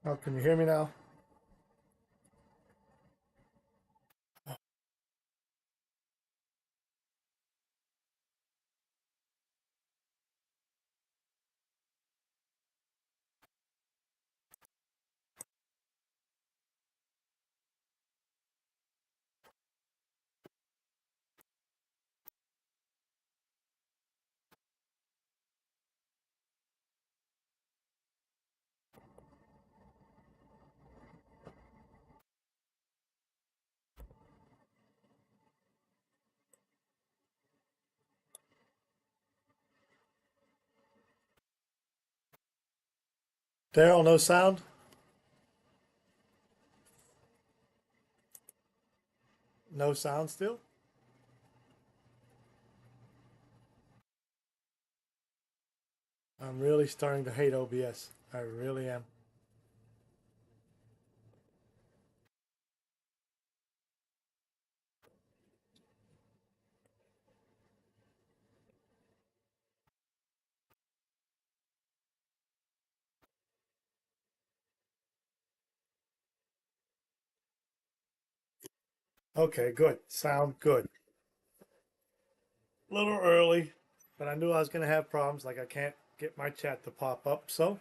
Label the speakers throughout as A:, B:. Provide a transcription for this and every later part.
A: Oh, can you hear me now? Daryl, no sound? No sound still? I'm really starting to hate OBS. I really am. Okay, good. Sound good. A little early, but I knew I was going to have problems. Like I can't get my chat to pop up. So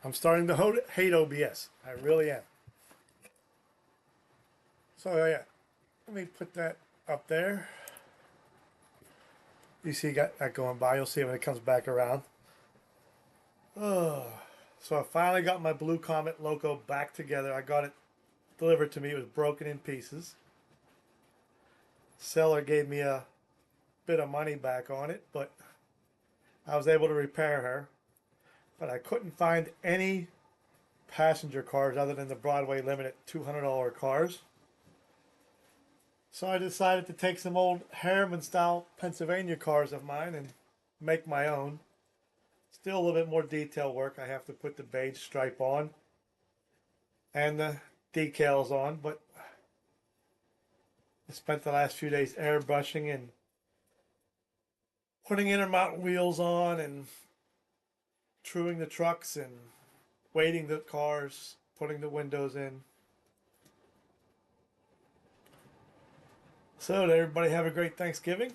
A: I'm starting to hate OBS. I really am. So yeah, let me put that up there. You see got that going by. You'll see when it comes back around. Oh, so I finally got my Blue Comet Loco back together. I got it delivered to me. It was broken in pieces. Seller gave me a bit of money back on it, but I was able to repair her. But I couldn't find any passenger cars other than the Broadway Limited $200 cars. So I decided to take some old Harriman style Pennsylvania cars of mine and make my own. Still a little bit more detail work. I have to put the beige stripe on and the decals on, but I spent the last few days airbrushing and putting intermount wheels on and truing the trucks and weighting the cars, putting the windows in. So, did everybody have a great Thanksgiving?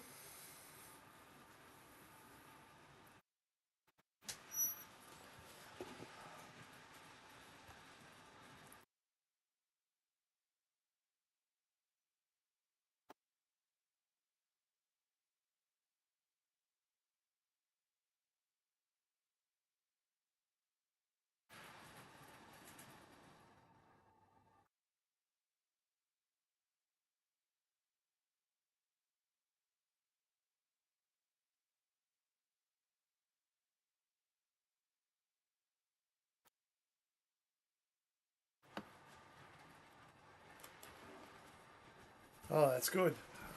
A: Oh, that's good.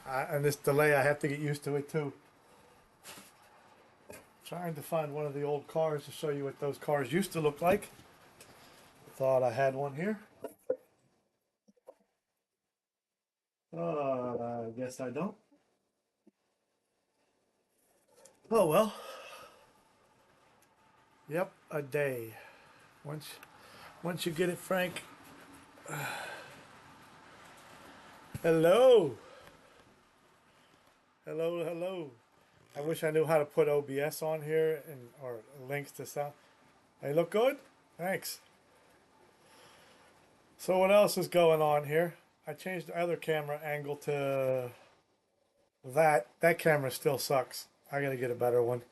A: And this delay, I have to get used to it too. Trying to find one of the old cars to show you what those cars used to look like. Thought I had one here. I guess I don't. Oh well. Yep, a day. Once, once you get it, Frank. Hello, hello, hello. I wish I knew how to put OBS on here and or links to sound. They look good. Thanks. So what else is going on here? I changed the other camera angle to that. That camera still sucks. I gotta get a better one.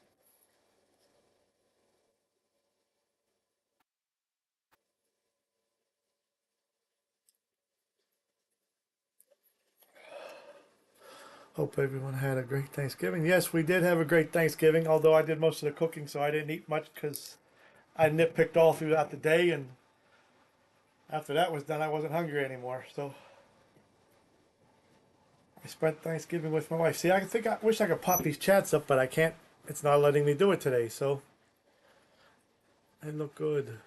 A: Hope everyone had a great Thanksgiving. Yes, we did have a great Thanksgiving, although I did most of the cooking, so I didn't eat much because I nitpicked all throughout the day, and after that was done, I wasn't hungry anymore. So I spent Thanksgiving with my wife. See, I wish I could pop these chats up, but I can't. It's not letting me do it today, so they look good.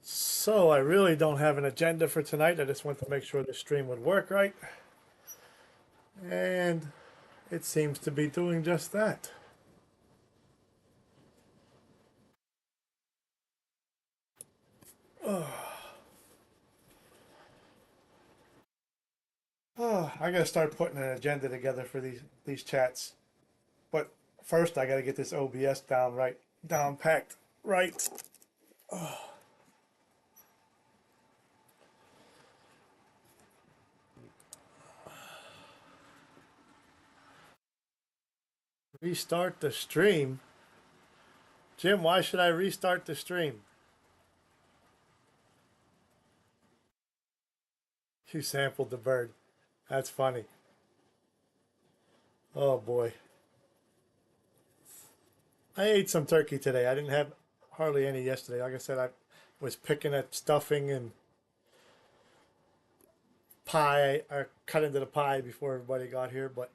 A: So I really don't have an agenda for tonight. I just want to make sure the stream would work right. And it seems to be doing just that. Oh, I gotta start putting an agenda together for these chats. But first, I gotta get this OBS down packed right. Restart the stream. Jim, why should I restart the stream? You sampled the bird. That's funny. Oh boy. I ate some turkey today. I didn't have hardly any yesterday. Like I said, I was picking at stuffing and pie. I cut into the pie before everybody got here, but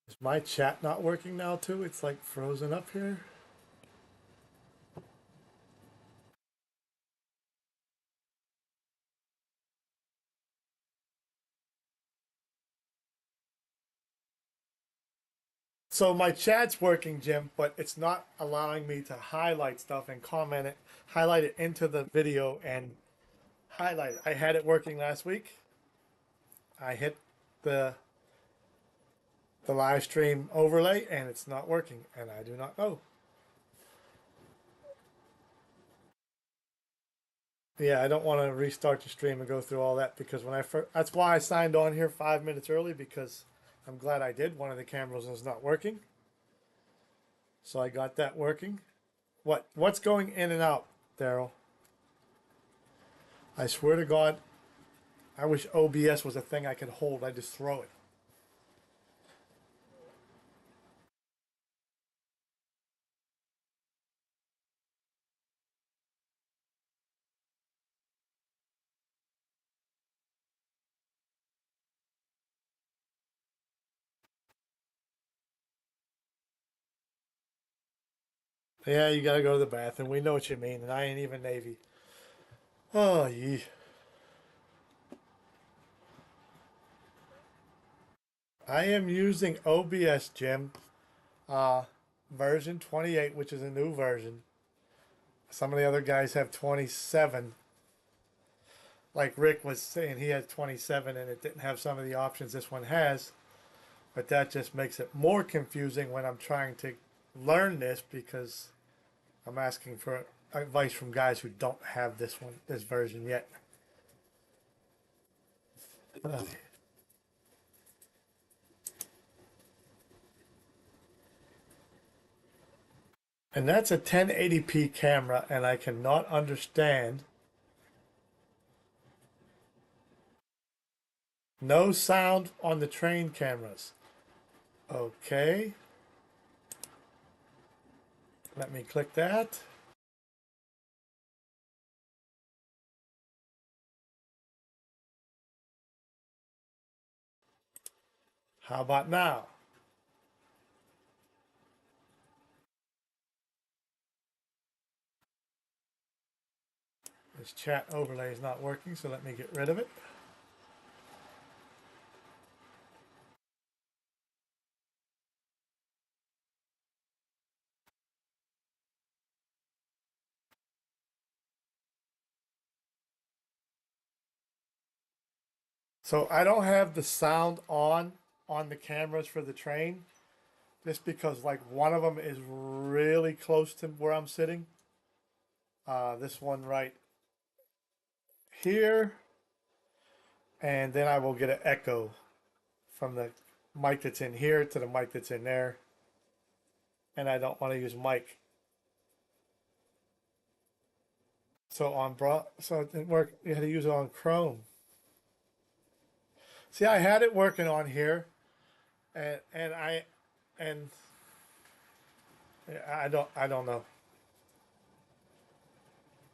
A: is my chat not working now too? It's like frozen up here. So my chat's working, Jim, but it's not allowing me to highlight stuff and comment it, highlight it into the video and highlight it. I had it working last week. I hit the live stream overlay and it's not working, and I do not know. Yeah, I don't want to restart the stream and go through all that because when I first, that's why I signed on here 5 minutes early because I'm glad I did. One of the cameras is not working. So I got that working. What's going in and out, Daryl? I swear to God, I wish OBS was a thing I could hold. I just throw it. Yeah, you gotta go to the bathroom. We know what you mean, and I ain't even Navy. Oh, yee. I am using OBS, Jim. Uh, version 28, which is a new version. Some of the other guys have 27. Like Rick was saying, he had 27 and it didn't have some of the options this one has. But that just makes it more confusing when I'm trying to learn this because I'm asking for advice from guys who don't have this version yet. And that's a 1080p camera, and I cannot understand. No sound on the train cameras. Okay. Let me click that. How about now? This chat overlay is not working, so let me get rid of it. So I don't have the sound on the cameras for the train, just because like one of them is really close to where I'm sitting. This one right here, and then I will get an echo from the mic that's in here to the mic that's in there, and I don't want to use mic. So so it didn't work. You had to use it on Chrome. See, I had it working on here, and I don't know.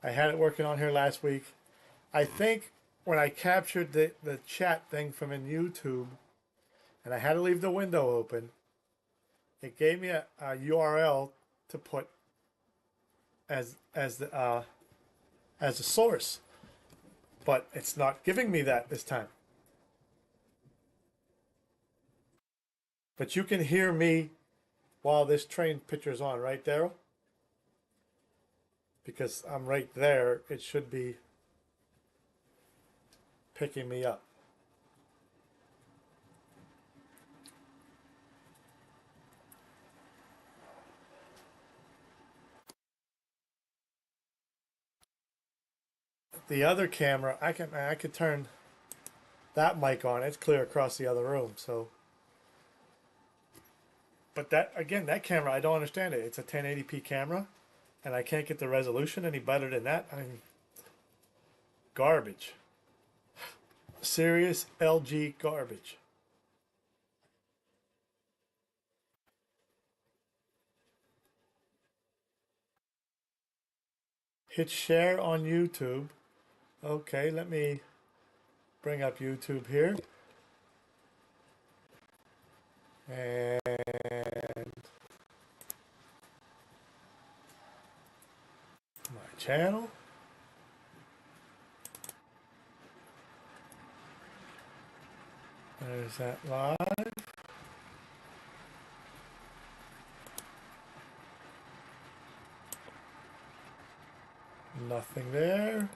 A: I had it working on here last week. I think when I captured the chat thing from in YouTube, and I had to leave the window open, It gave me a URL to put as a source, but it's not giving me that this time. But you can hear me while this train picture's on, right, Daryl? Because I'm right there, it should be picking me up. The other camera, I could turn that mic on. It's clear across the other room, so. But that again, that camera, I don't understand it. It's a 1080p camera, and I can't get the resolution any better than that. I mean, garbage. Serious LG garbage. Hit share on YouTube. Okay, let me bring up YouTube here. And my channel. There's that live. Nothing there.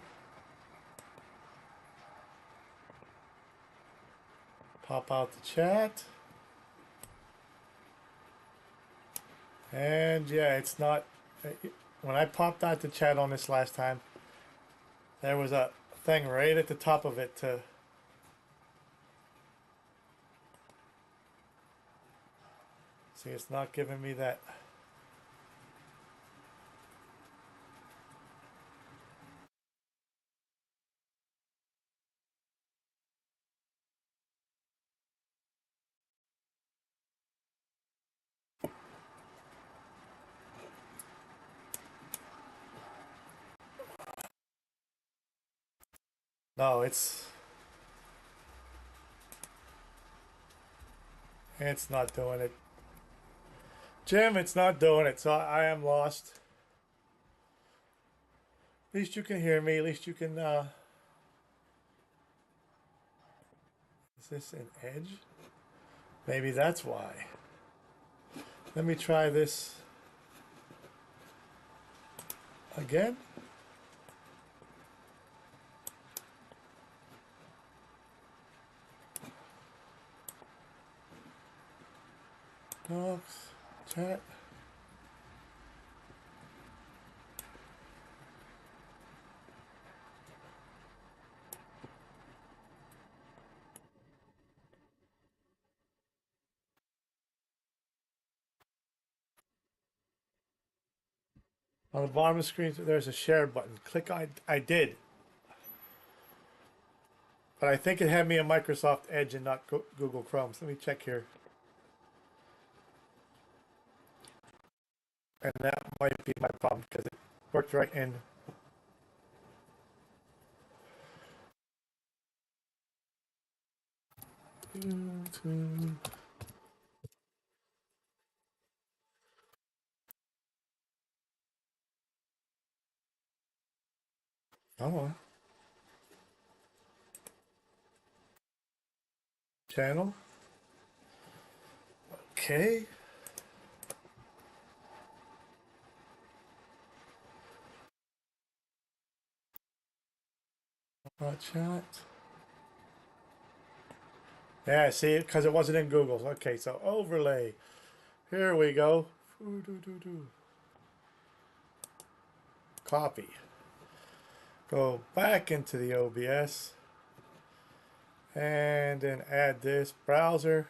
A: Pop out the chat. And yeah, it's not. When I popped out the chat on this last time, there was a thing right at the top of it to. See, it's not giving me that. No, it's not doing it. Jim, it's not doing it, so I am lost. At least you can hear me. At least you can. Is this an edge? Maybe that's why. Let me try this again. Dogs, chat. On the bottom of the screen, there's a share button. Click on. I did, but I think it had me a Microsoft Edge and not Google Chrome. So let me check here. And that might be my problem because it worked right in. YouTube. Come on. Channel. Okay. Chat. Yeah, see it because it wasn't in Google. Okay, so overlay. Here we go. Copy. Go back into the OBS and then add this browser.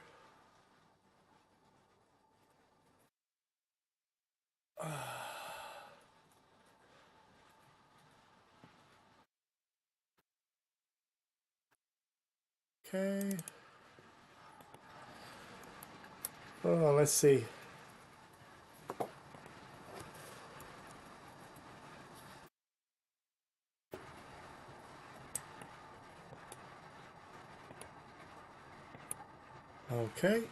A: Okay. Oh, let's see. Okay.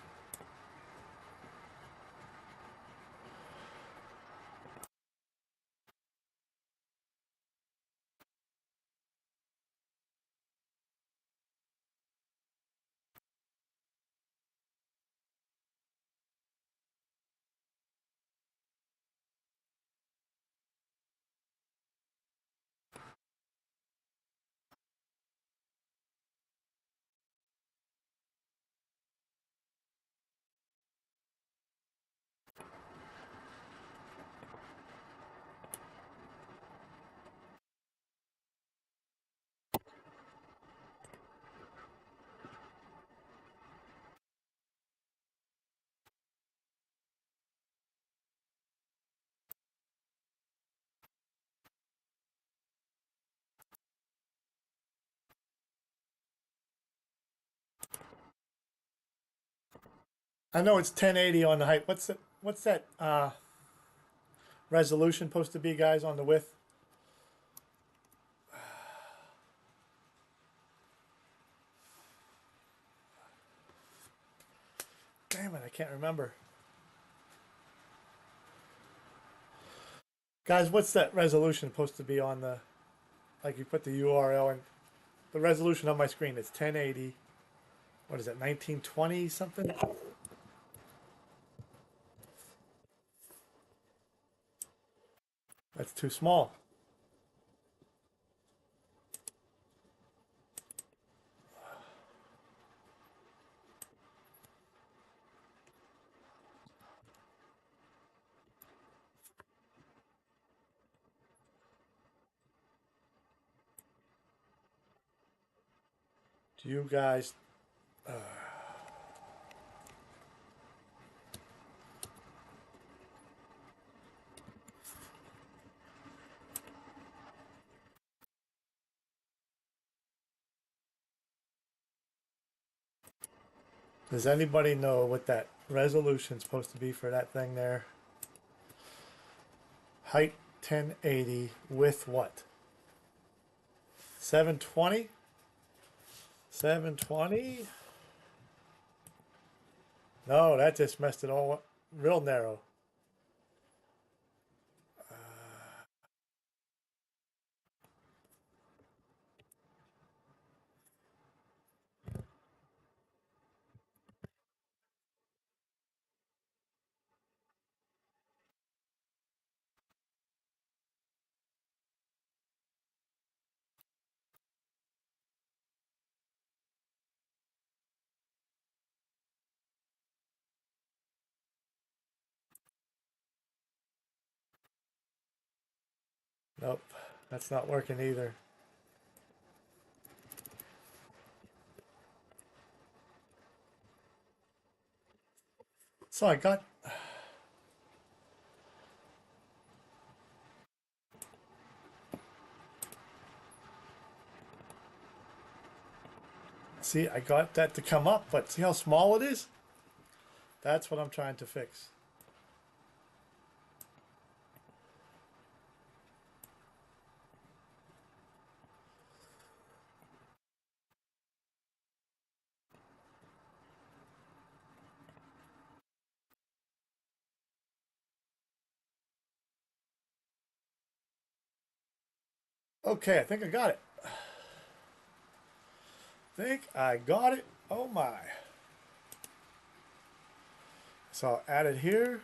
A: I know it's 1080 on the height. What's that resolution supposed to be, guys, on the width? Damn it, I can't remember. Guys, what's that resolution supposed to be on the, like you put the URL and the resolution on my screen? It's 1080. What is it, 1920 something? That's too small. Do you guys, does anybody know what that resolution's supposed to be for that thing there? Height 1080, width what? 720? 720? No, that just messed it all up real narrow. Nope, that's not working either. So I got, see, I got that to come up, but see how small it is? That's what I'm trying to fix. Okay, I think I got it. Oh my. So I'll add it here.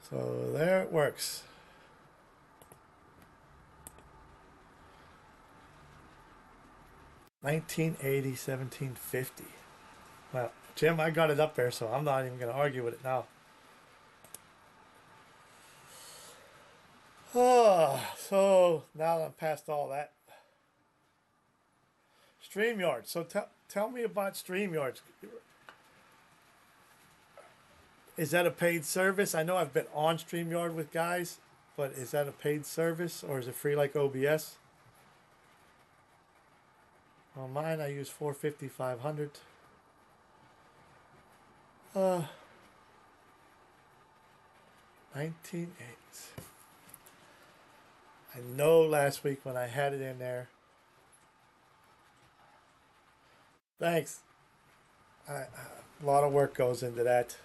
A: So there it works. $19.80, $17.50. Well, Jim, I got it up there, so I'm not even going to argue with it now. Oh, so now that I'm past all that. StreamYard. So tell me about StreamYard. Is that a paid service? I know I've been on StreamYard with guys, but is that a paid service or is it free like OBS? On mine, I use 450, 500. 19.8. I know last week when I had it in there. Thanks. A lot of work goes into that.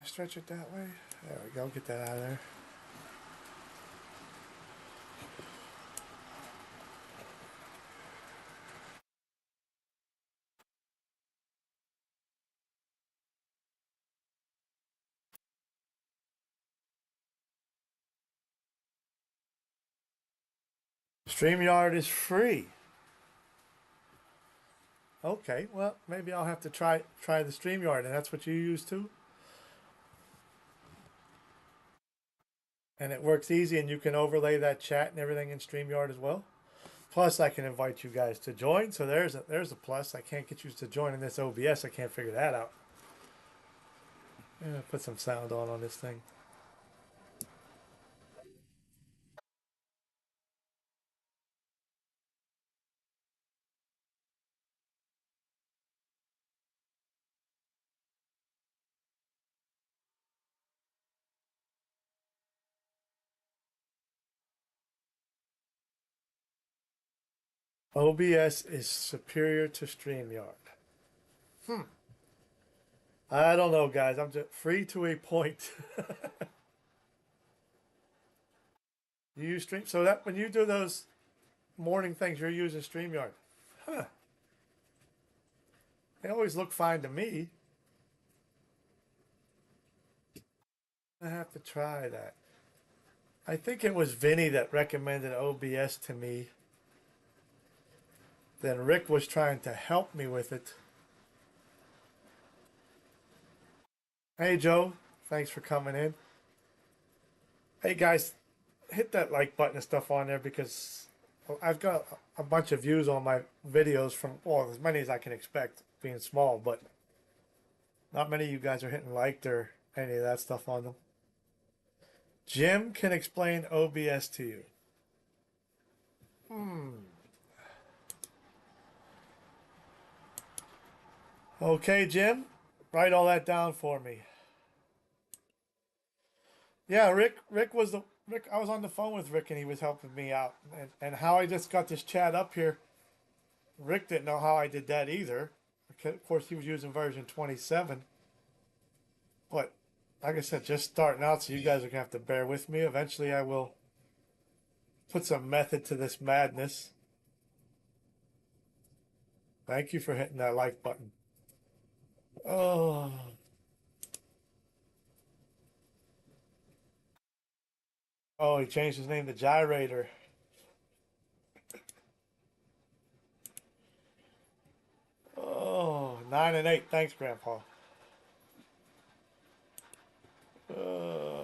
A: Stretch it that way. There we go. Get that out of there. StreamYard is free. Okay, well maybe I'll have to try the StreamYard, and that's what you use too. and it works easy, and you can overlay that chat and everything in StreamYard as well. Plus, I can invite you guys to join. So there's a plus. I can't get you to join in this OBS. I can't figure that out. Yeah, put some sound on this thing. OBS is superior to StreamYard. I don't know, guys. I'm just free to a point. You use Stream, so that when you do those morning things, you're using StreamYard. Huh. They always look fine to me. I have to try that. I think it was Vinny that recommended OBS to me. Then Rick was trying to help me with it. Hey, Joe. Thanks for coming in. Hey, guys, hit that like button and stuff on there because I've got a bunch of views on my videos from, well, as many as I can expect being small, but not many of you guys are hitting liked or any of that stuff on them. Jim can explain OBS to you. Okay, Jim, write all that down for me. Yeah, Rick was the Rick. I was on the phone with Rick and he was helping me out. And how I just got this chat up here, Rick didn't know how I did that either. Of course, he was using version 27. But like I said, just starting out, so you guys are gonna have to bear with me. Eventually, I will put some method to this madness. Thank you for hitting that like button. Oh, oh, he changed his name to Gyrator. Oh, 9 and 8. Thanks, Grandpa. Uh,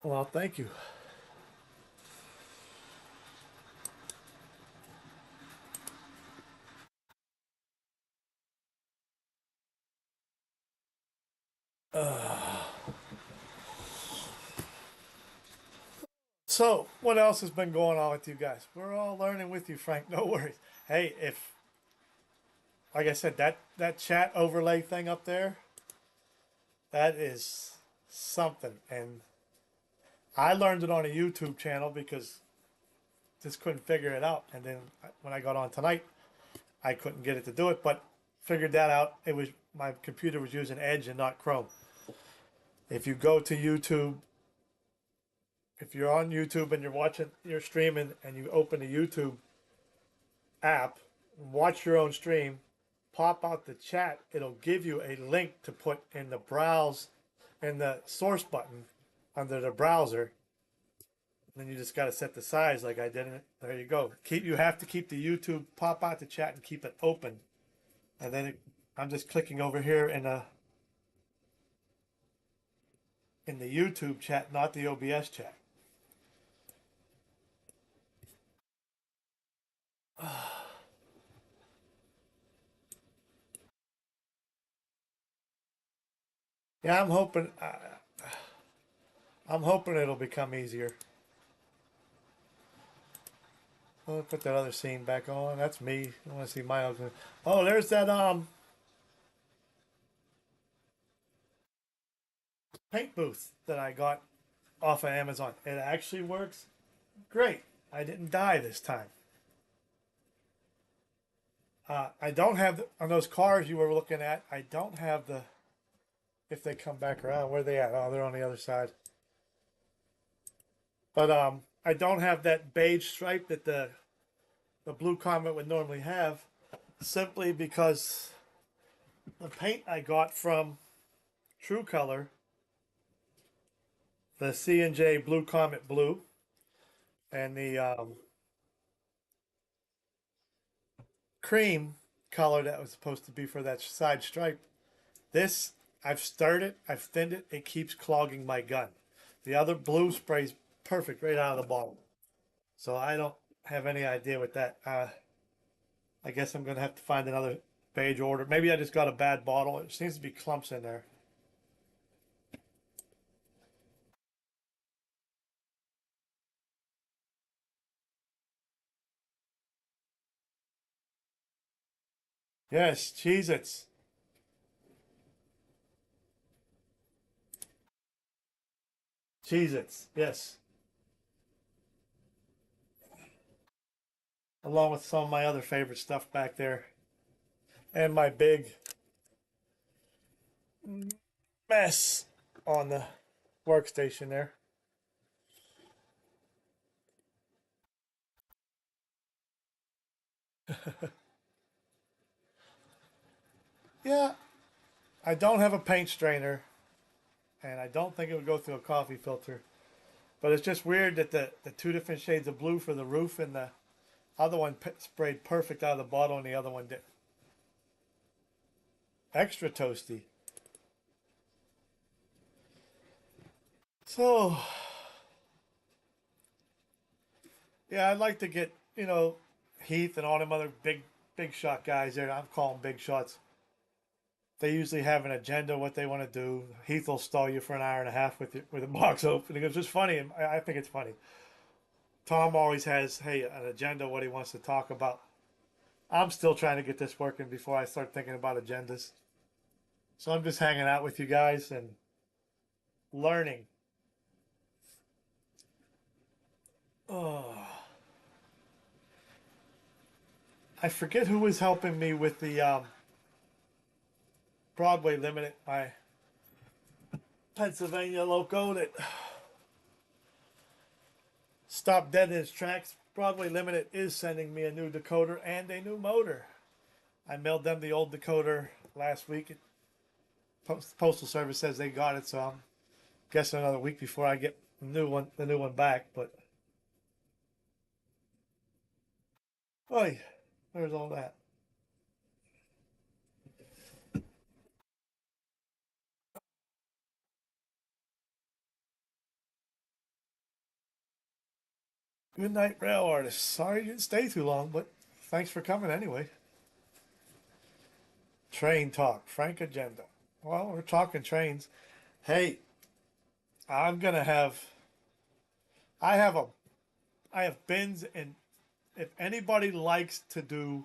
A: well, thank you. So, what else has been going on with you guys? We're all learning with you, Frank. No worries. Hey, if like I said, that chat overlay thing up there, that is something. And I learned it on a YouTube channel because just couldn't figure it out. And then when I got on tonight, I couldn't get it to do it, but figured that out. It was my computer was using Edge and not Chrome. If you go to YouTube, if you're on YouTube and you're streaming, and you open the YouTube app, watch your own stream, pop out the chat, it'll give you a link to put in the browse in the source button under the browser. And then you just got to set the size like I did. There you go. You have to keep the YouTube, pop out the chat and keep it open. And then I'm just clicking over here in the YouTube chat, not the OBS chat. Yeah, I'm hoping it'll become easier. I'll put that other scene back on. That's me. I want to see my husband. Oh, there's that paint booth that I got off of Amazon. It actually works great. I didn't die this time. I don't have on those cars you were looking at. I don't have the. If they come back around, where are they at? Oh, they're on the other side. But I don't have that beige stripe that the blue Comet would normally have, simply because the paint I got from True Color, the C&J Blue Comet Blue, and the cream color that was supposed to be for that side stripe. This, I've stirred it, I've thinned it, it keeps clogging my gun. The other blue sprays perfect right out of the bottle. So I don't have any idea with that. I guess I'm going to have to find another beige order. Maybe I just got a bad bottle. It seems to be clumps in there. Yes, Cheez-Its. Cheez-Its, yes. Along with some of my other favorite stuff back there. And my big mess on the workstation there. Yeah, I don't have a paint strainer, and I don't think it would go through a coffee filter. But it's just weird that the two different shades of blue for the roof and the other one sprayed perfect out of the bottle and the other one did. Extra toasty. So, yeah, I'd like to get, Heath and all them other big shot guys there. I'm calling big shots. They usually have an agenda what they want to do. Heath will stall you for an hour and a half with a box open. He goes, it's funny. And I think it's funny. Tom always has, hey, an agenda, what he wants to talk about. I'm still trying to get this working before I start thinking about agendas. So I'm just hanging out with you guys and learning. Oh, I forget who was helping me with the Broadway Limited, my Pennsylvania loco that stopped dead in its tracks. Broadway Limited is sending me a new decoder and a new motor. I mailed them the old decoder last week. Postal Service says they got it, so I'm guessing another week before I get the new one back. But oi, there's all that. Good night, rail artist. Sorry you didn't stay too long, but thanks for coming anyway. Train talk, Frank agenda. Well, we're talking trains. Hey, I'm gonna have. I have a. I have bins, and if anybody likes to do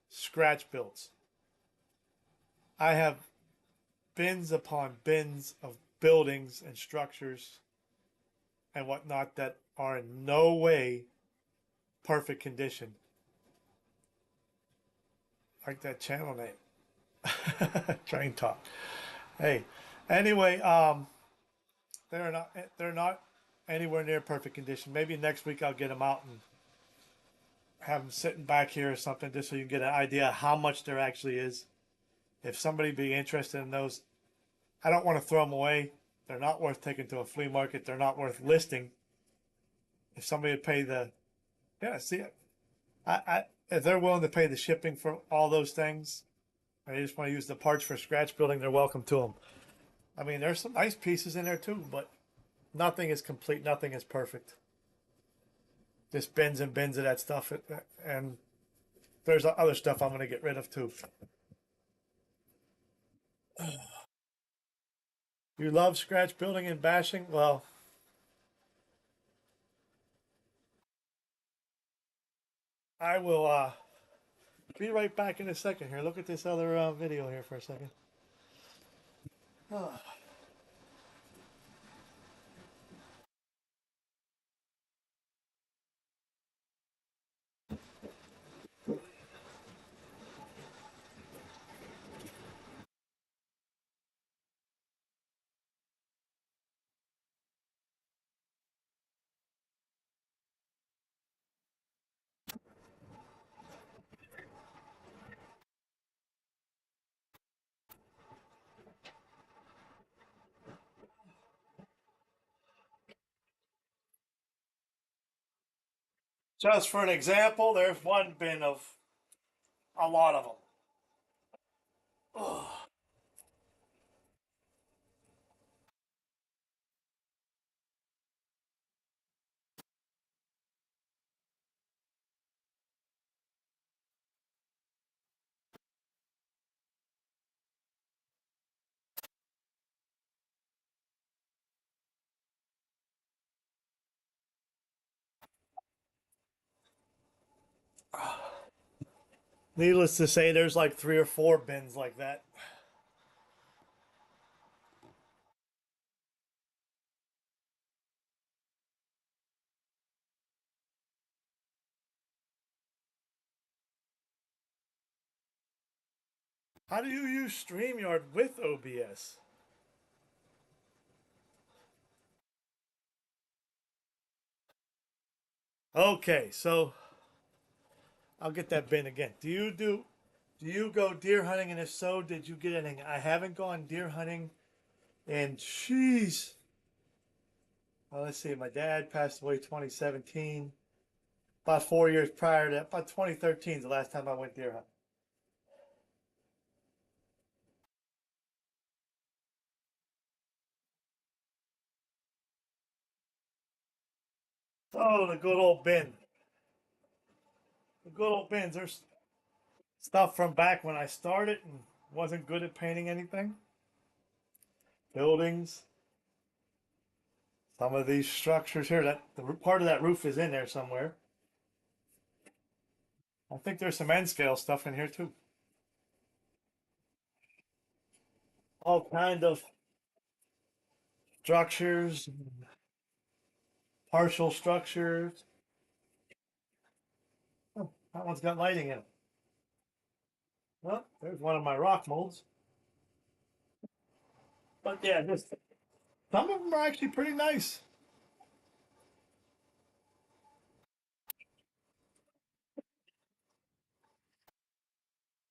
A: scratch builds, I have bins upon bins of buildings and structures and whatnot that are in no way perfect condition. Like that channel name, Train Talk. Hey, anyway, they're not anywhere near perfect condition. Maybe next week I'll get them out and have them sitting back here or something, just so you can get an idea how much there actually is. If somebody be interested in those, I don't want to throw them away. They're not worth taking to a flea market. They're not worth listing. If somebody would pay the, yeah, see, if they're willing to pay the shipping for all those things, and they just want to use the parts for scratch building, they're welcome to them. I mean, there's some nice pieces in there too, but nothing is complete. Nothing is perfect. Just bins and bins of that stuff, and there's other stuff I'm going to get rid of too. You love scratch building and bashing? Well, I will be right back in a second here. Look at this other video here for a second. Just for an example, there's one bin of A lot of them. Ugh. Needless to say, there's like 3 or 4 bins like that. How do you use StreamYard with OBS? Okay, so I'll get that bin again. Do you go deer hunting, and if so, did you get anything? I haven't gone deer hunting, and jeez. Well, let's see. My dad passed away 2017. About 4 years prior to that, about 2013 is the last time I went deer hunting. Oh, the good old bin. The good old bins. There's stuff from back when I started and wasn't good at painting anything. Buildings. Some of these structures here, that the part of that roof is in there somewhere. I think there's some N scale stuff in here too. All kind of structures, partial structures. Oh, that one's got lighting in it. Well, there's one of my rock molds. But yeah, just some of them are actually pretty nice.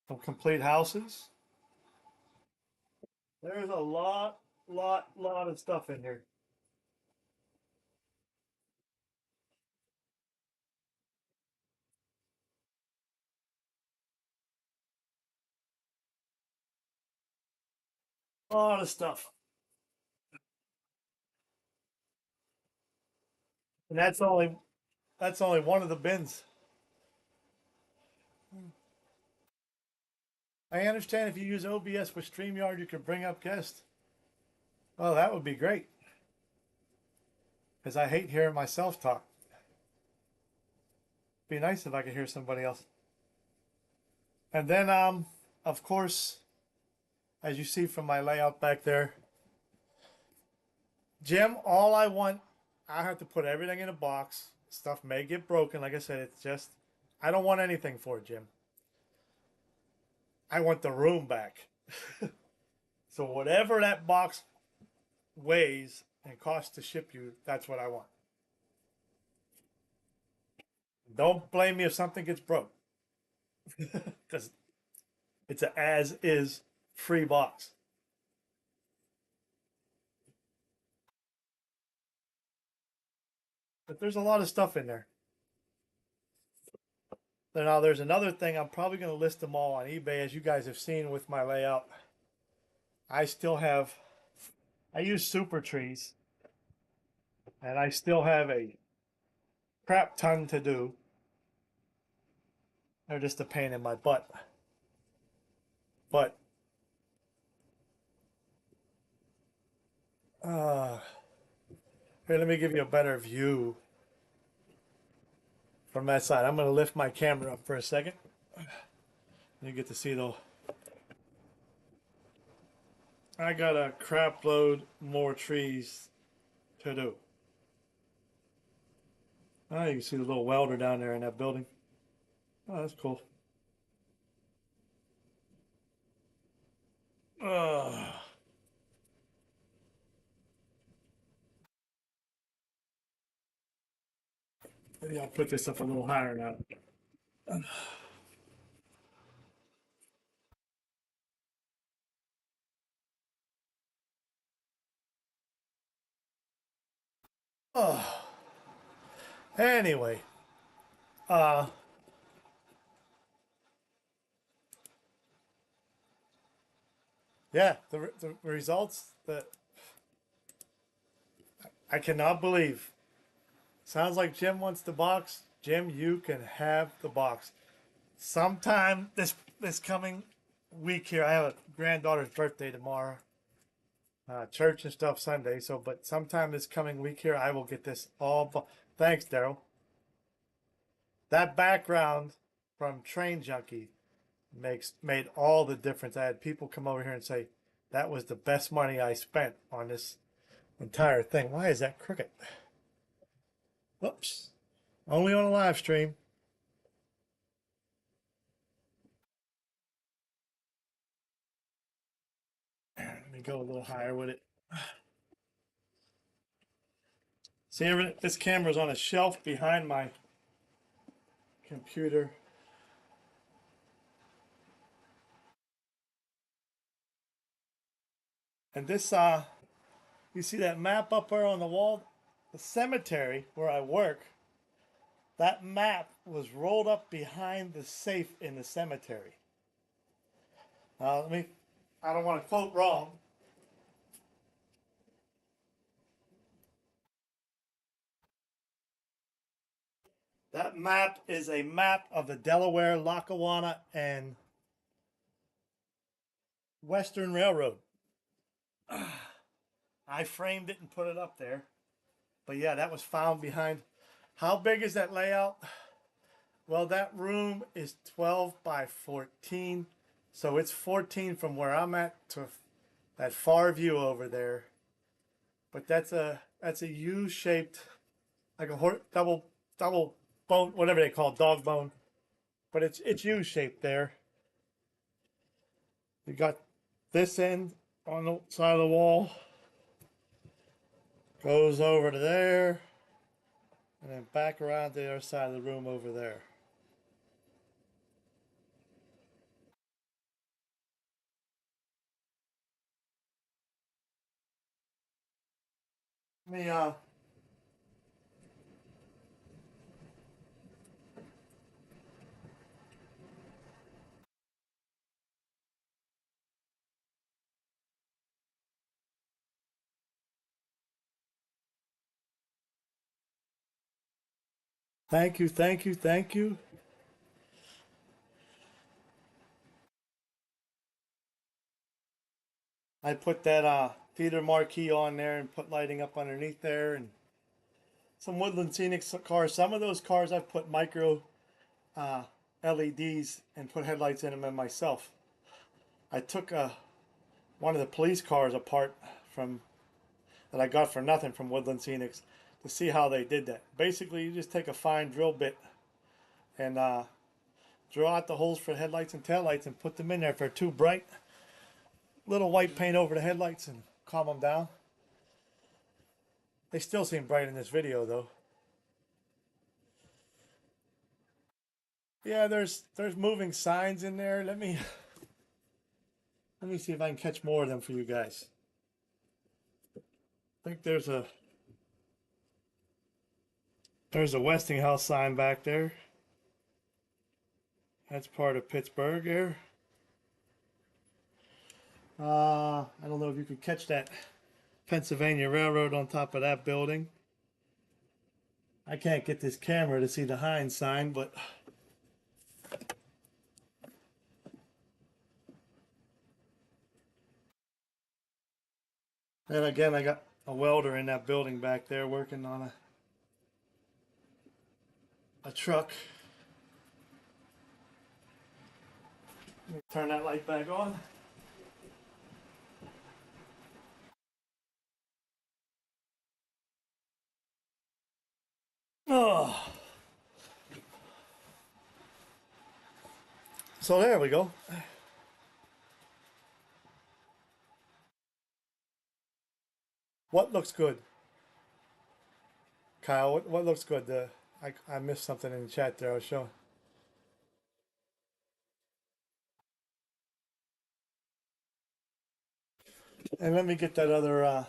A: Some complete houses. There's a lot of stuff in here. A lot of stuff. And that's only one of the bins. I understand if you use OBS with StreamYard, you can bring up guests. Oh, that would be great. Because I hate hearing myself talk. Be nice if I could hear somebody else. And then, of course, as you see from my layout back there, Jim, all I want, I have to put everything in a box. Stuff may get broken. Like I said, it's just, I don't want anything for it, Jim. I want the room back. So whatever that box weighs and costs to ship you, that's what I want. Don't blame me if something gets broke because it's a as is free box. But there's a lot of stuff in there. Now there's another thing. I'm probably going to list them all on eBay, as you guys have seen with my layout. I still have. I use super trees, and I still have a crap ton to do. They're just a pain in my butt. But uh, here, let me give you a better view from that side. I'm going to lift my camera up for a second. You get to see the. I got a crap load more trees to do. Oh, you can see the little welder down there in that building. Oh, that's cool. Uh, Maybe I'll put this up a little higher now. Oh, anyway, uh, Yeah, the results that I cannot believe. Sounds like Jim wants the box. Jim, you can have the box. Sometime this coming week here, I have a granddaughter's birthday tomorrow. Church and stuff Sunday. So, but sometime this coming week here, I will get this all. Thanks, Daryl. That background from Train Junkie made all the difference. I had people come over here and say that was the best money I spent on this entire thing. Why is that crooked? Whoops. Only on a live stream. Let me go a little higher with it. See, this camera's on a shelf behind my computer. And this, you see that map up there on the wall? The cemetery where I work, that map was rolled up behind the safe in the cemetery. I don't want to quote wrong. That map is a map of the Delaware, Lackawanna, and Western Railroad. I framed it and put it up there. But yeah, that was found behind. How big is that layout? Well, that room is 12 by 14. So it's 14 from where I'm at to that far view over there. But that's a U-shaped, like a double bone, whatever they call it, dog bone. But it's U-shaped there. You got this end on the side of the wall, goes over to there, and then back around to the other side of the room over there. Let me thank you, thank you, thank you. I put that theater marquee on there and put lighting up underneath there, and some Woodland Scenic cars. Some of those cars I've put micro LEDs and put headlights in them myself. I took one of the police cars apart from that I got for nothing from Woodland Scenics to see how they did that. Basically, you just take a fine drill bit and drill out the holes for headlights and taillights and put them in there. If they're too bright, little white paint over the headlights and calm them down. They still seem bright in this video though. Yeah, there's moving signs in there. Let me see if I can catch more of them for you guys. I think there's a Westinghouse sign back there. That's part of Pittsburgh here. I don't know if you could catch that Pennsylvania Railroad on top of that building. I can't get this camera to see the Heinz sign, but then again, I got a welder in that building back there working on a truck. Let me turn that light back on. Oh, so there we go. What looks good, Kyle? What looks good? I missed something in the chat there. I was showing. And let me get that other.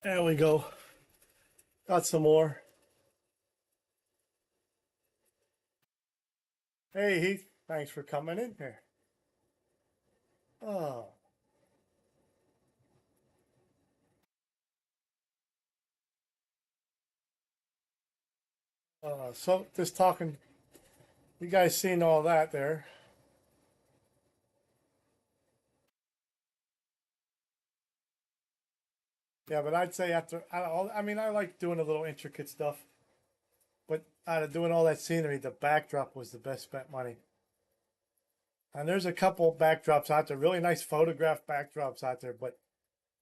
A: There we go. Got some more. Hey Heath, thanks for coming in here. Oh, so just talking. You guys seen all that there? Yeah, but I'd say after I mean, I like doing a little intricate stuff, but out of doing all that scenery, the backdrop was the best spent money. And there's a couple backdrops out there, really nice photograph backdrops out there, but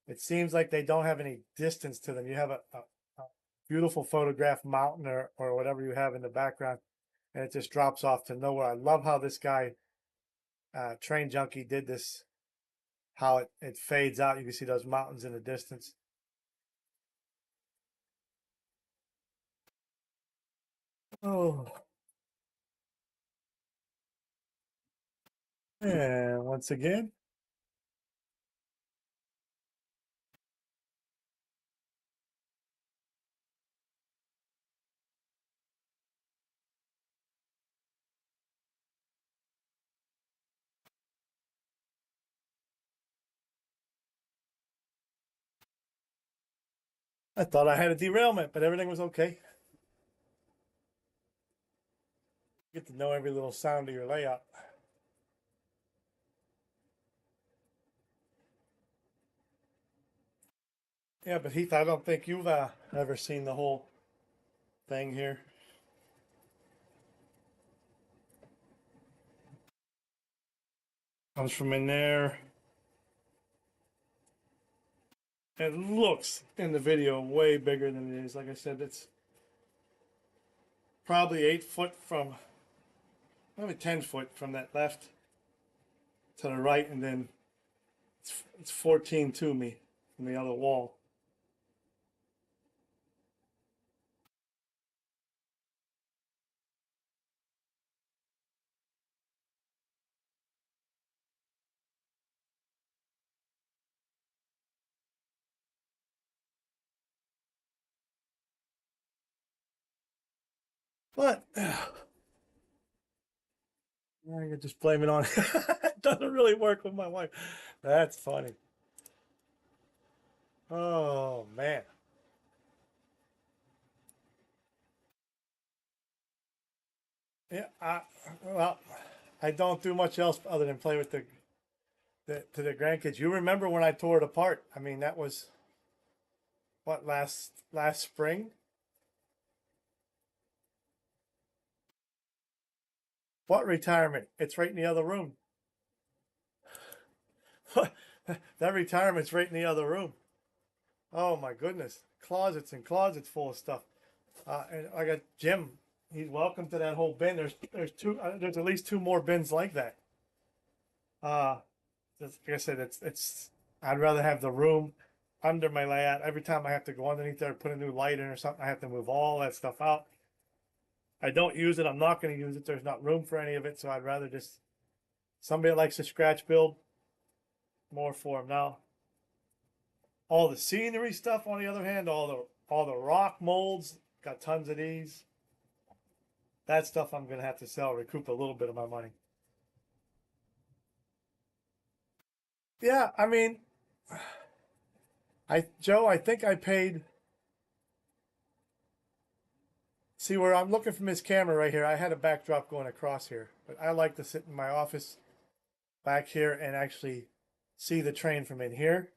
A: it seems like they don't have any distance to them. You have a beautiful photograph mountain or whatever you have in the background, and it just drops off to nowhere. I love how this guy, Train Junkie, did this, how it fades out. You can see those mountains in the distance. Oh, and once again, I thought I had a derailment, but everything was okay. Get to know every little sound of your layout. Yeah, but Heath, I don't think you've ever seen the whole thing here. Comes from in there. It looks in the video way bigger than it is. Like I said, it's probably 8 foot from, maybe 10 foot from that left to the right, and then it's 14 to me from the other wall. But I could just blame it on it doesn't really work with my wife. That's funny. Oh man. Yeah, well, I don't do much else other than play with the grandkids. You remember when I tore it apart? I mean, that was what, last spring? What retirement? It's right in the other room. That retirement's right in the other room. Oh my goodness, closets and closets full of stuff. And I got Jim. He's welcome to that whole bin. There's two. There's at least two more bins like that. Uh, like I said, it's. I'd rather have the room under my layout. Every time I have to go underneath there, put a new light in or something, I have to move all that stuff out. I don't use it. I'm not going to use it. There's not room for any of it, so I'd rather just somebody that likes to scratch build, more for them. Now, all the scenery stuff, on the other hand, all the rock molds, got tons of these. That stuff I'm gonna have to sell, recoup a little bit of my money. Yeah, I mean, Joe, I think I paid. See where I'm looking from this camera right here. I had a backdrop going across here, but I like to sit in my office back here and actually see the train from in here.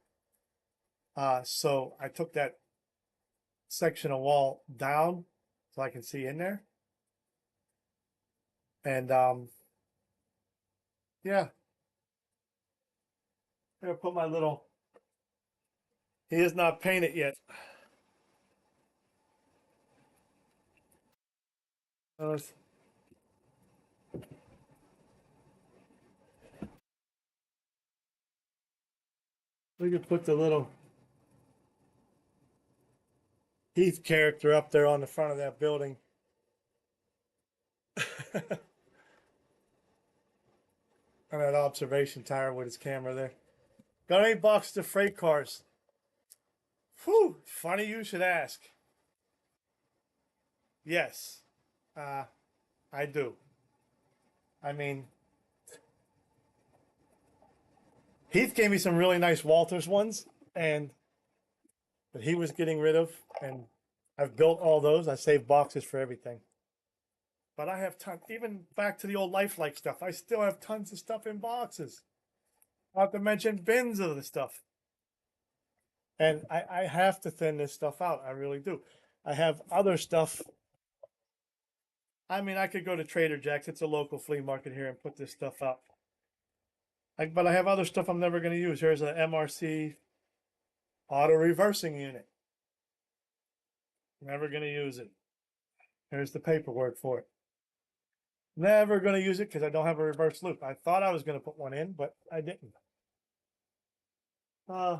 A: So I took that section of wall down so I can see in there. And yeah, I'm gonna put my little. He is not painted yet. Uh, we could put the little Heath character up there on the front of that building. On that observation tower with his camera there. Got any boxes of freight cars? Whew, funny you should ask. Yes, uh, I do. I mean, Heath gave me some really nice Walters ones, and that he was getting rid of, and I've built all those. I saved boxes for everything. But I have tons, even back to the old lifelike stuff. I still have tons of stuff in boxes. Not to mention bins of the stuff. And I have to thin this stuff out. I really do. I have other stuff. I mean, I could go to Trader Jack's. It's a local flea market here and put this stuff up. But I have other stuff I'm never going to use. Here's a MRC auto reversing unit. Never going to use it. Here's the paperwork for it. Never going to use it because I don't have a reverse loop. I thought I was going to put one in, but I didn't. Uh,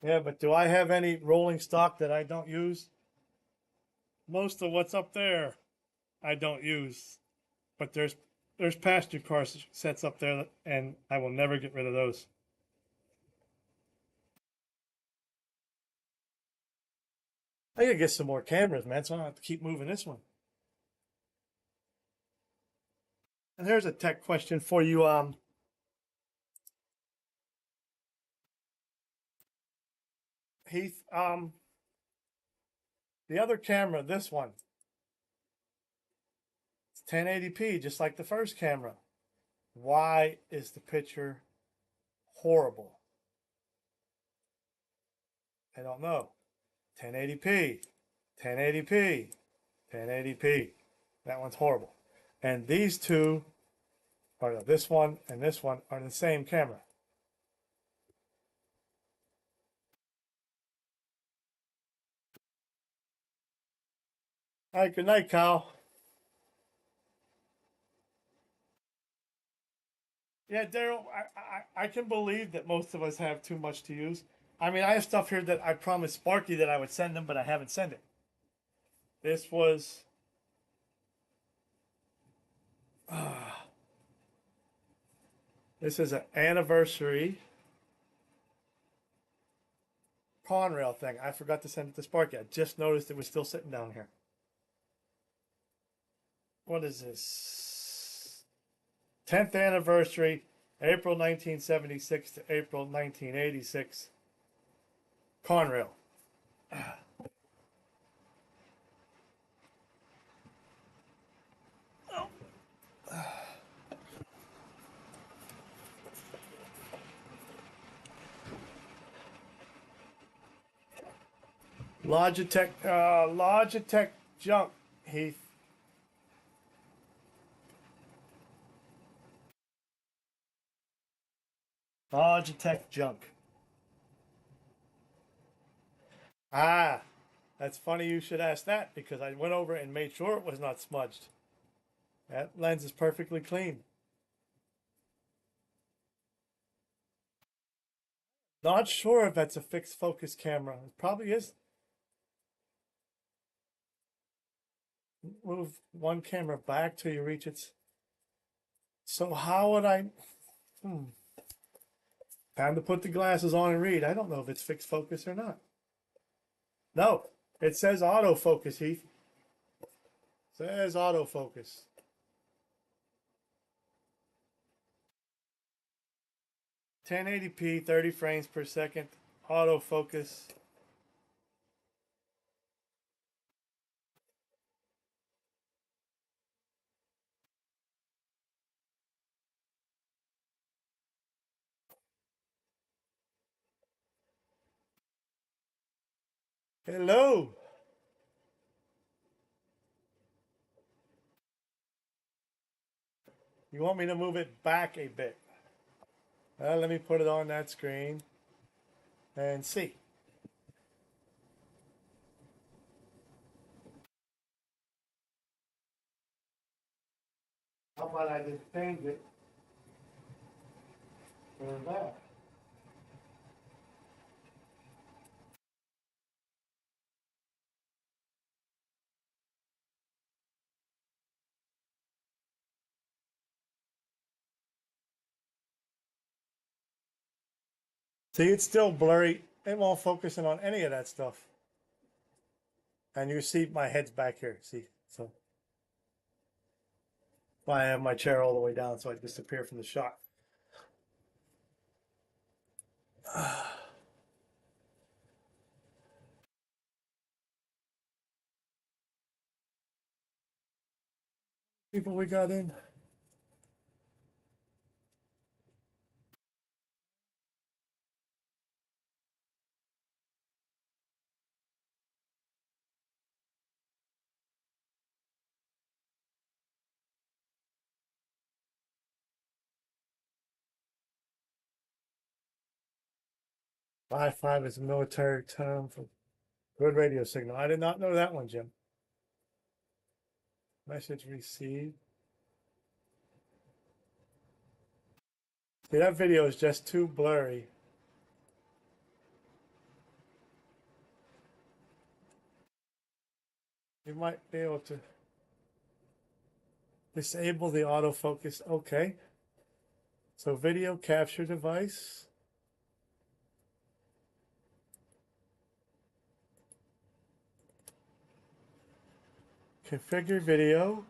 A: yeah, but do I have any rolling stock that I don't use? Most of what's up there I don't use. But there's passenger car sets up there, and I will never get rid of those. I gotta get some more cameras, man, so I don't have to keep moving this one. And here's a tech question for you, Heath. The other camera, this one, it's 1080p, just like the first camera. Why is the picture horrible? I don't know. 1080p, 1080p, 1080p. That one's horrible. And these two, or this one and this one, are the same camera. All right, good night, Kyle. Yeah, Daryl, I can believe that most of us have too much to use. I mean, I have stuff here that I promised Sparky that I would send him, but I haven't sent it. This was, this is an anniversary Conrail thing. I forgot to send it to Sparky. I just noticed it was still sitting down here. What is this? 10th anniversary, April 1976 to April 1986. Conrail. Logitech junk, Heath. Logitech junk. Ah, that's funny you should ask that because I went over and made sure it was not smudged. That lens is perfectly clean. Not sure if that's a fixed focus camera. It probably is. Move one camera back till you reach its. So how would I? Hmm. Time to put the glasses on and read. I don't know if it's fixed focus or not. No, it says autofocus, Heath. Says autofocus. 1080p, 30 frames per second, autofocus. Hello. You want me to move it back a bit? Let me put it on that screen and see. How about I just change it to that? See, it's still blurry. It won't focusing on any of that stuff. And you see my head's back here. See, so I have my chair all the way down so I disappear from the shot. People we got in. Wi-Fi is a military term for good radio signal. I did not know that one, Jim. Message received. See, that video is just too blurry. You might be able to disable the autofocus. Okay. So video capture device. Configure video.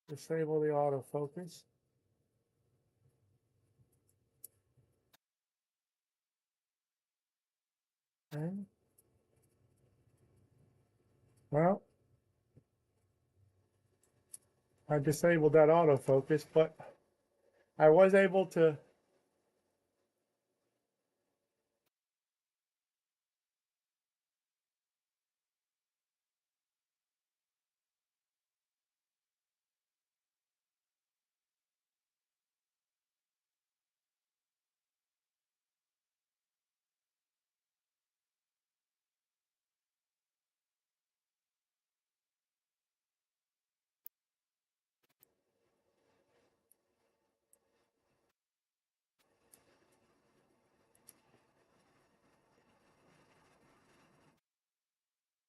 A: Disable the autofocus. Okay. Well, I disabled that autofocus, but I was able to.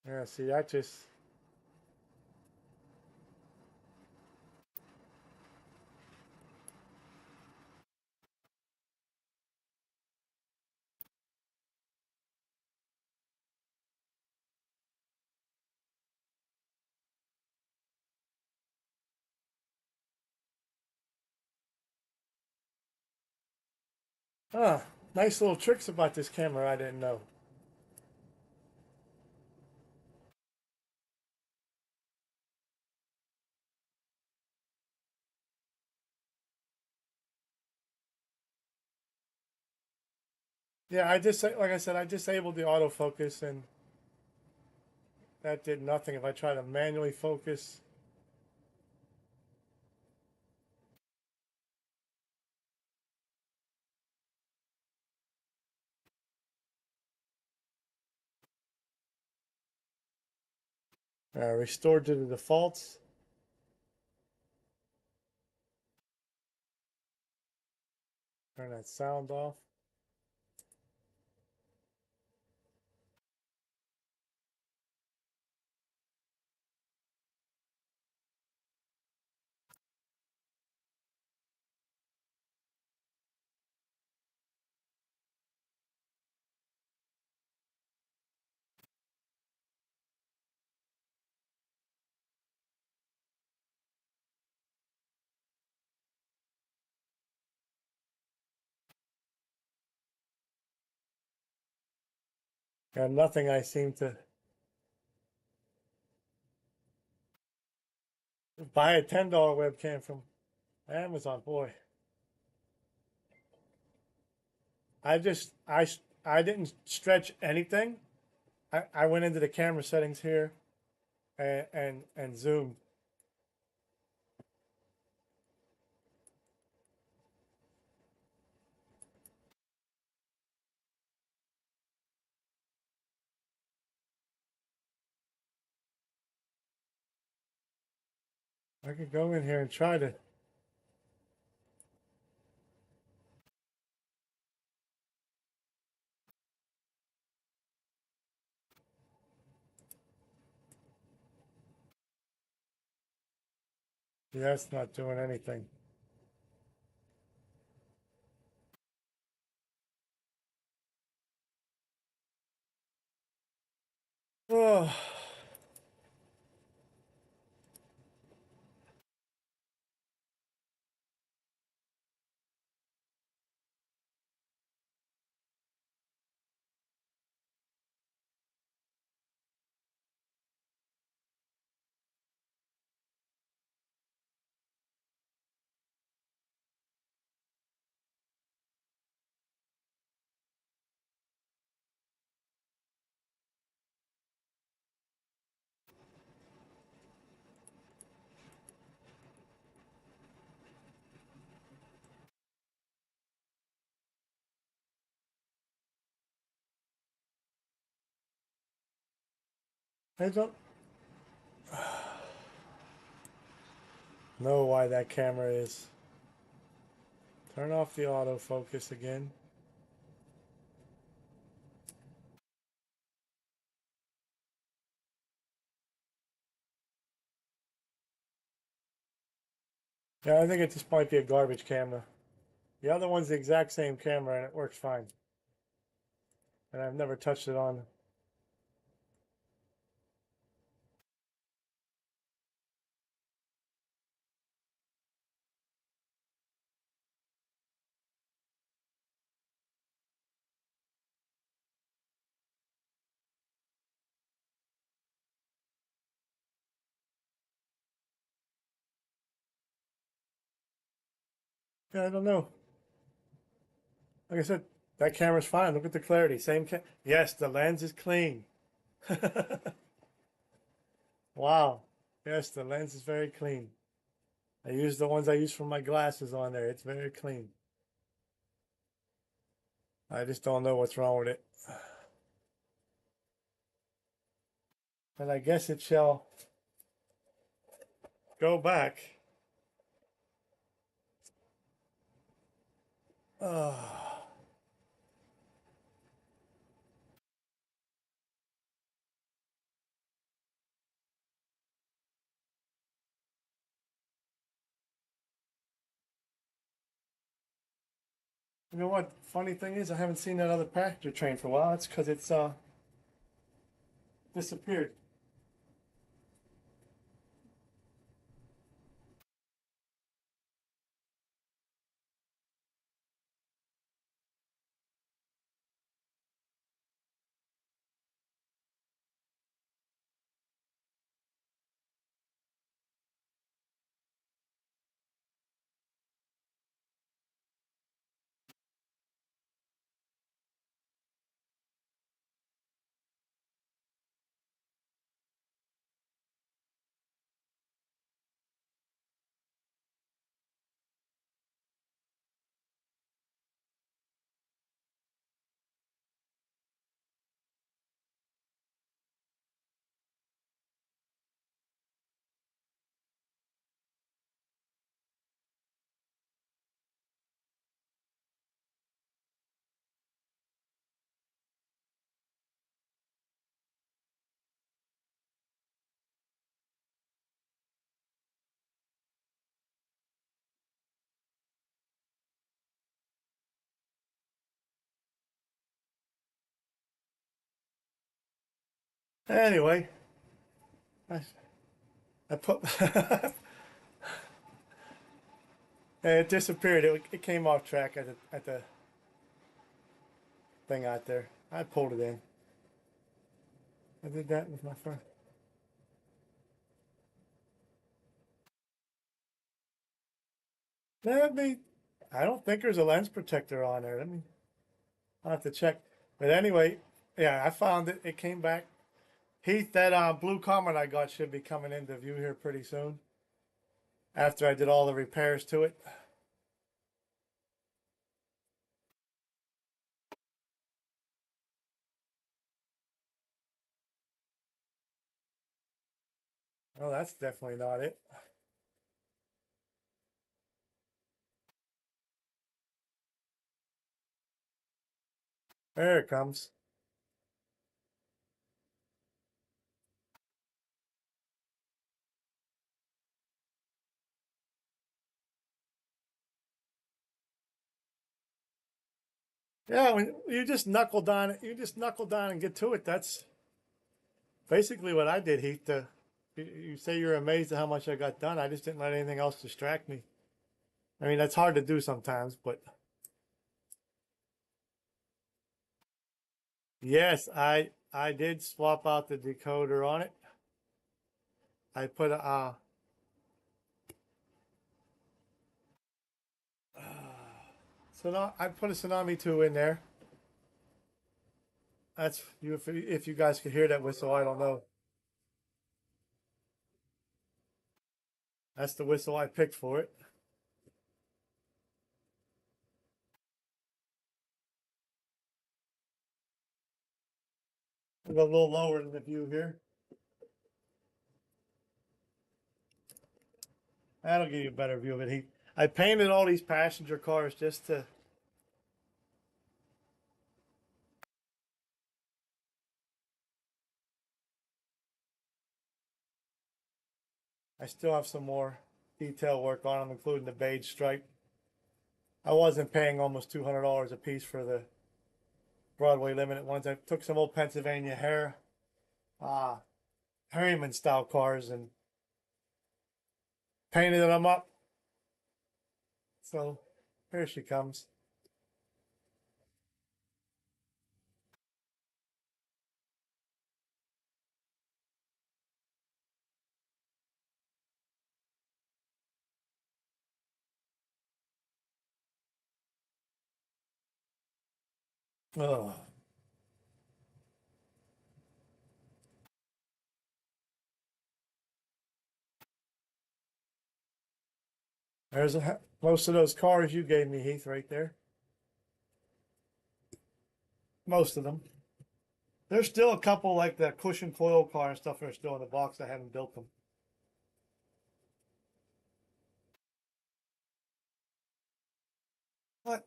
A: Yeah, see, that just. Nice little tricks about this camera I didn't know. Yeah, I just like I said, I disabled the autofocus and that did nothing. If I try to manually focus, restore to the defaults. Turn that sound off. And nothing I seem to buy a $10 webcam from Amazon. Boy, I didn't stretch anything. I went into the camera settings here and zoomed. I could go in here and try to. Yeah, that's not doing anything. Oh, I don't know why that camera is. Turn off the autofocus again. Yeah, I think it just might be a garbage camera. The other one's the exact same camera and it works fine. And I've never touched it on. Yeah, I don't know. Like I said, that camera's fine. Look at the clarity. Same Yes, the lens is clean. Wow. Yes, the lens is very clean. I use the ones I use for my glasses on there. It's very clean. I just don't know what's wrong with it. But I guess it shall go back. Oh. You know what? Funny thing is, I haven't seen that other passenger train for a while. It's because it's disappeared. Anyway, I, I put it disappeared. It came off track at the thing out there. I pulled it in. I did that with my phone. Let me. I don't think there's a lens protector on there. I'll have to check. But anyway, yeah, I found it. It came back. Heath, that blue Comet I got should be coming into view here pretty soon. After I did all the repairs to it. Oh, that's definitely not it. There it comes. Yeah, when you just knuckle down and get to it. Basically, what I did, Heath, you say you're amazed at how much I got done. I just didn't let anything else distract me. I mean, that's hard to do sometimes, but yes, I did swap out the decoder on it. I put a so now I put a Tsunami 2 in there. That's you if you guys could hear that whistle, I don't know. That's the whistle I picked for it. I'll go a little lower in the view here. That'll give you a better view of it. I painted all these passenger cars just to. I still have some more detail work on them, including the beige stripe. I wasn't paying almost $200 a piece for the Broadway Limited ones. I took some old Pennsylvania uh, Harriman style cars and painted them up. So here she comes. Oh, most of those cars you gave me, Heath, right there. Most of them. There's still a couple like the cushion coil car and stuff that are still in the box. I haven't built them. But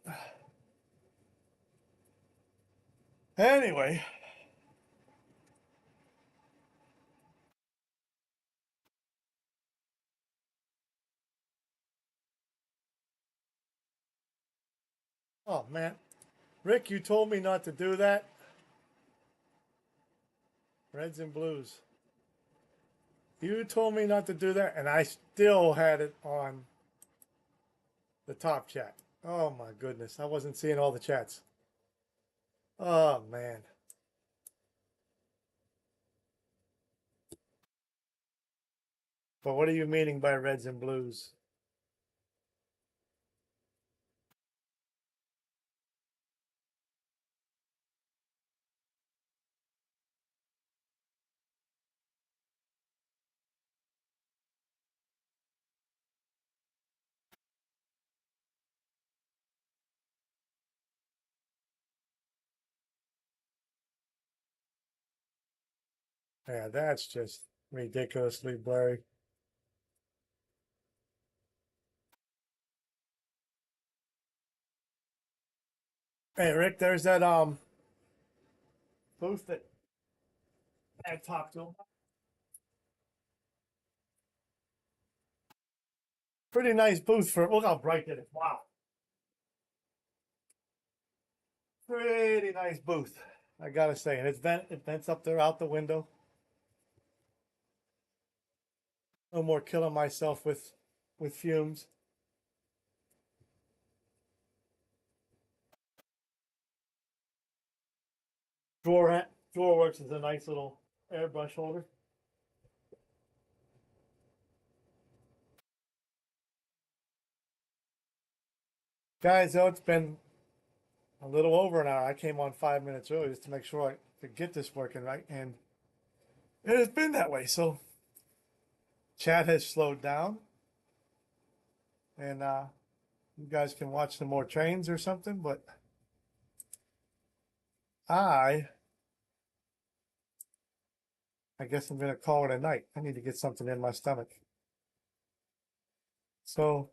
A: anyway, oh man, Rick, you told me not to do that. Reds and blues. You told me not to do that, and I still had it on the top chat. Oh my goodness, I wasn't seeing all the chats. Oh man. But what are you meaning by reds and blues? Yeah, that's just ridiculously blurry. Hey Rick, there's that booth that I talked to him. Pretty nice booth for look how bright it is. Wow. Pretty nice booth. I gotta say. And it vents up there out the window. No more killing myself with fumes. Drawer works as a nice little airbrush holder. Guys, though it's been a little over an hour. I came on 5 minutes early just to make sure I could get this working right, and it has been that way. So chat has slowed down, and you guys can watch some more trains or something. But I, I guess I'm gonna call it a night. I need to get something in my stomach. So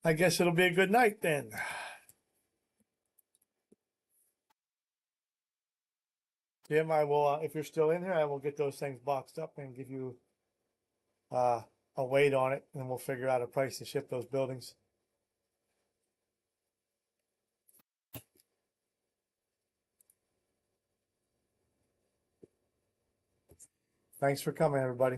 A: I guess it'll be a good night then. Jim, I will. If you're still in here, I will get those things boxed up and give you uh, a weight on it, and we'll figure out a price to ship those buildings. Thanks for coming, everybody.